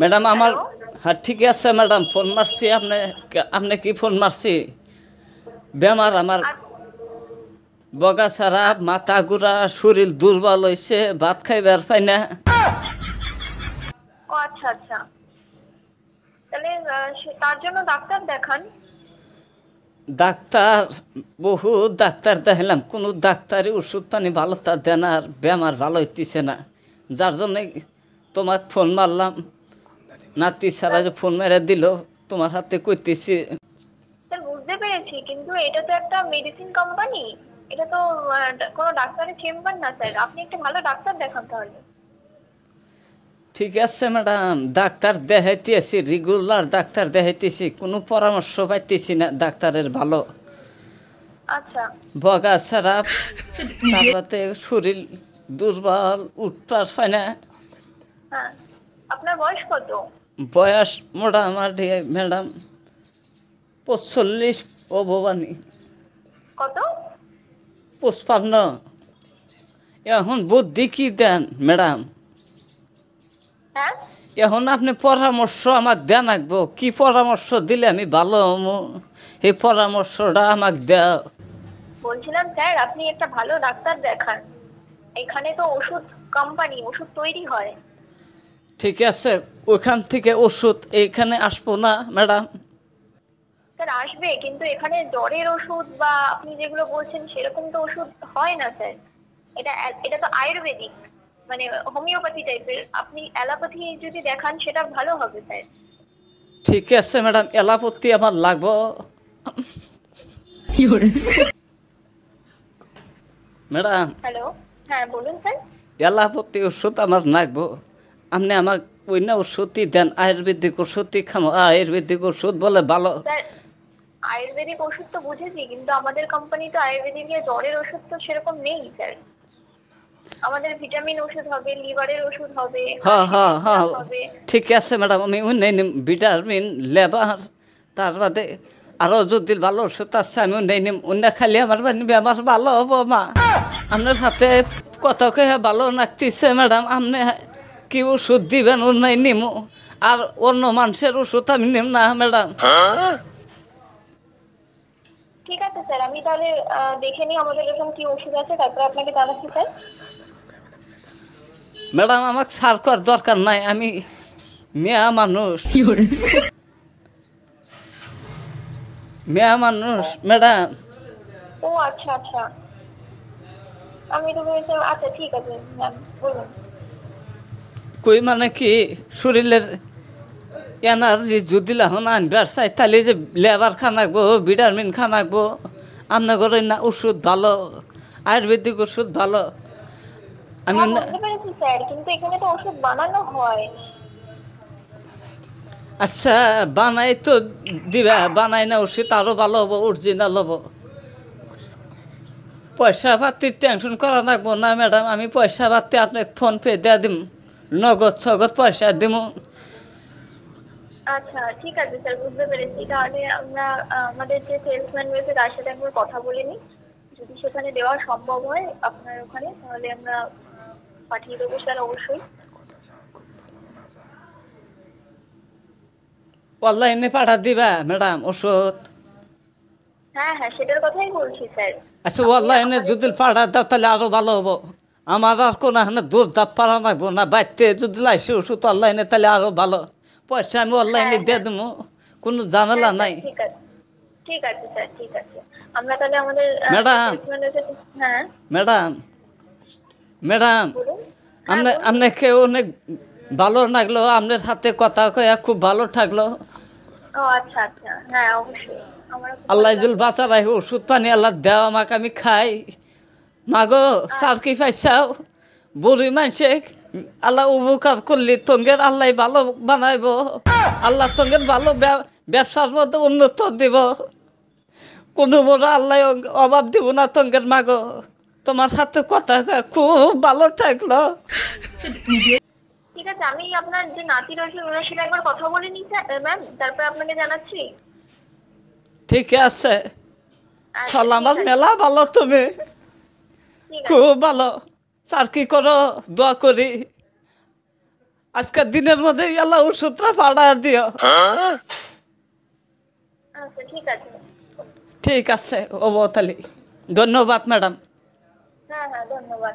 Madam আমার hello. হ্যাঁ ঠিক আছে ম্যাডাম ফোন মারছি আপনি আপনি কি ফোন মারছি বেমার আমার আ- বগা ছাড়া আ- মাথা ঘুরা শরীর দুর্বল হয়েছে ভাত খাইবার পাই না ও আচ্ছা আচ্ছা। তাহলে তার জন্য ডাক্তার দেখান। ডাক্তার বহু ডাক্তার দেখালাম কোনো ডাক্তারই ওষুধ পানি ভালো তা দেন আর বেমার ভালো হইতেছে না যার জন্যে তোমাকে ফোন মারলাম নাতি ছাড়া স্যার যে ফোন মেরে দিল তোমার হাতে কইতেছি স্যার বুঝতে পেরেছি, কিন্তু এটা তো একটা মেডিসিন কোম্পানি। এটা তো কোনো ডাক্তারের চেম্বার না স্যার। আপনি একটা ভালো ডাক্তার দেখান তাহলে। ঠিক আছে ম্যাডাম ডাক্তার দেখাইতেছি রেগুলার ডাক্তার দেখাইতেছি কোনো পরামর্শ পাইতেছি না ডাক্তারের ভালো আচ্ছা। বগা ছাড়া তারপরে শরীর দুর্বল উঠপাস পায় না হ্যাঁ, আপনার বয়স কত? বয়স মোটামুটি ম্যাডাম 45 ও ভবানী কত? 55 এখন বুদ্ধি কি দেন ম্যাডাম হ্যাঁ, এখন আপনি পরামর্শ আমাকে দেন রাখবো কি পরামর্শ দিলে আমি ভালো হমু এই পরামর্শটা আমাকে দেও বলছিলাম স্যার আপনি একটা ভালো ডাক্তার দেখান। এখানে তো ওষুধ কোম্পানি, ওষুধ তৈরি হয়। ঠিক আছে ওখান থেকে ওষুধ এইখানে আসবো না ম্যাডাম স্যার আসবে, কিন্তু এখানে জ্বরের ওষুধ বা আপনি যেগুলো বলছেন সেরকম তো ওষুধ হয় না স্যার। এটা এটা তো আয়ুর্বেদিক, মানে হোমিওপ্যাথি টাইপের। আপনি অ্যালোপ্যাথি যদি দেখান সেটা ভালো হবে স্যার। ঠিক আছে ম্যাডাম এলাপত্তি আমার লাগবো ম্যাডাম হ্যালো। হ্যাঁ বলুন স্যার। এলাপত্তি ওষুধ আমার লাগবো আপনি আমাকে ওই না ওষুধই দেন আয়ুর্বেদিক ওষুধই খামো আয়ুর্বেদিক ওষুধ বলে ভালো স্যার আয়ুর্বেদিক ওষুধ তো বুঝেছি, কিন্তু আমাদের কোম্পানি তো আয়ুর্বেদিক জ্বরের ওষুধ তো সেরকম নেই স্যার। আমাদের ভিটামিন ওষুধ হবে, লিভারের ওষুধ হবে, হ্যাঁ হ্যাঁ হ্যাঁ হবে। ঠিক আছে ম্যাডাম আমি উন্নয় নিম ভিটামিন লেবার তার বাদে আরও যদি ভালো ওষুধ আছে আমি উন্নয় নিম অন্য খালি আমার বেমার ভালো হবো মা আপনার হাতে কত কে ভালো লাগতেছে ম্যাডাম আপনি কি ওষুধ দিবেন উন্নয় নিমু আর অন্য মানুষের ওষুধ আমি নিম না ম্যাডাম ঠিক আছে স্যার, আমি তাহলে দেখে নিই আমাদের এরকম কি ওষুধ আছে, তারপরে আপনাকে জানাচ্ছি স্যার। ম্যাডাম আমাকে সার করার দরকার নাই আমি মেয়া মানুষ মেয়া মানুষ ম্যাডাম ও আচ্ছা আচ্ছা। আমি তো ভেবেছিলাম, আচ্ছা ঠিক আছে ম্যাম বলুন। কই মানে কি শরীরের এনার্জি যদি লাহন আনবার চাই তাহলে যে লেবার খানাকবো ভিটামিন খানাকবো আপনার ঘরে না ওষুধ ভালো আয়ুর্বেদিক ওষুধ ভালো আমি হ্যাঁ বুঝতে পেরেছি স্যার, কিন্তু এখানে তো ওষুধ বানানো হয়। আচ্ছা বানাই তো দিবা বানাই না ওষুধ আরও ভালো হবো অরিজিনাল হবো পয়সা পাতির টেনশন করা লাগবো না ম্যাডাম আমি পয়সা পাতি আপনাকে ফোন পে দিয়ে দিম নগদ সগদ পয়সা দিম আচ্ছা ঠিক আছে স্যার, বুঝতে পেরেছি। তাহলে আমরা আমাদের যে সেলসম্যান রয়েছে তার সাথে একবার কথা বলে নিই। যদি সেখানে দেওয়া সম্ভব হয় আপনার ওখানে, তাহলে আমরা পাঠিয়ে দেবো স্যার অবশ্যই। অনলাইনে পাঠা দিবা ম্যাডাম ওষুধ হ্যাঁ হ্যাঁ, সেটার কথাই বলছি স্যার। আচ্ছা আপনি অনলাইনে আমাদের যদি পাঠা দাও তাহলে আরও ভালো হবো আমার আর কোনো এখানে দূর দাপ পারা লাগবো না বাইতে যদি লাইসে ওষুধ অনলাইনে তাহলে আরও ভালো পয়সা আমি অনলাইনে হ্যাঁ দিয়ে হ্যাঁ দেবো কোনো ঝামেলা হ্যাঁ স্যার, নাই ঠিক আছে। ঠিক আছে স্যার, ঠিক আছে। আমরা তাহলে আমাদের ম্যাডাম সেলসম্যানের সাথে, হ্যাঁ ম্যাডাম ম্যাডাম বলুন। হ্যাঁ আপনি বলুন। আপনাকে অনেক ভালো লাগলো আপনার হাতে কথা কয়া খুব ভালো থাকলো ও আচ্ছা আচ্ছা, হ্যাঁ অবশ্যই। আমার আল্লাহ জুল বাঁচা রাখি ওষুধ পানি আল্লাহ দেওয়া আমাকে আমি খাই মাগো চার কি পাইছাও বুড়ি মানুষে আল্লাহ উপকার করলি তঙ্গের আল্লাহ ভালো বানাইব আল্লাহ তঙ্গের ভালো ব্যবসার মধ্যে উন্নত দিব কোনো মোরা আল্লাহ অভাব দিব না তঙ্গের মাগো তোমার হাতে কথা কয়া খুব ভালো থাকলো ঠিক আছে, আমি আপনার যে নাতি রয়েছে ওনার সাথে একবার কথা বলে নিই স্যার ম্যাম, তারপর আপনাকে জানাচ্ছি। ঠিক আছে আচ্ছা চল ঠিক আমার আছে। মেলা ভালো তুমি ঠিক আছে। খুব ভালো স্যার কি করো দোয়া করি আজকের দিনের মধ্যে আল্লাহ ওষুধটা পাঠা দিও। আচ্ছা ঠিক আছে। ঠিক আছে ও তাহলে ধন্যবাদ ম্যাডাম। হ্যাঁ হ্যাঁ ধন্যবাদ।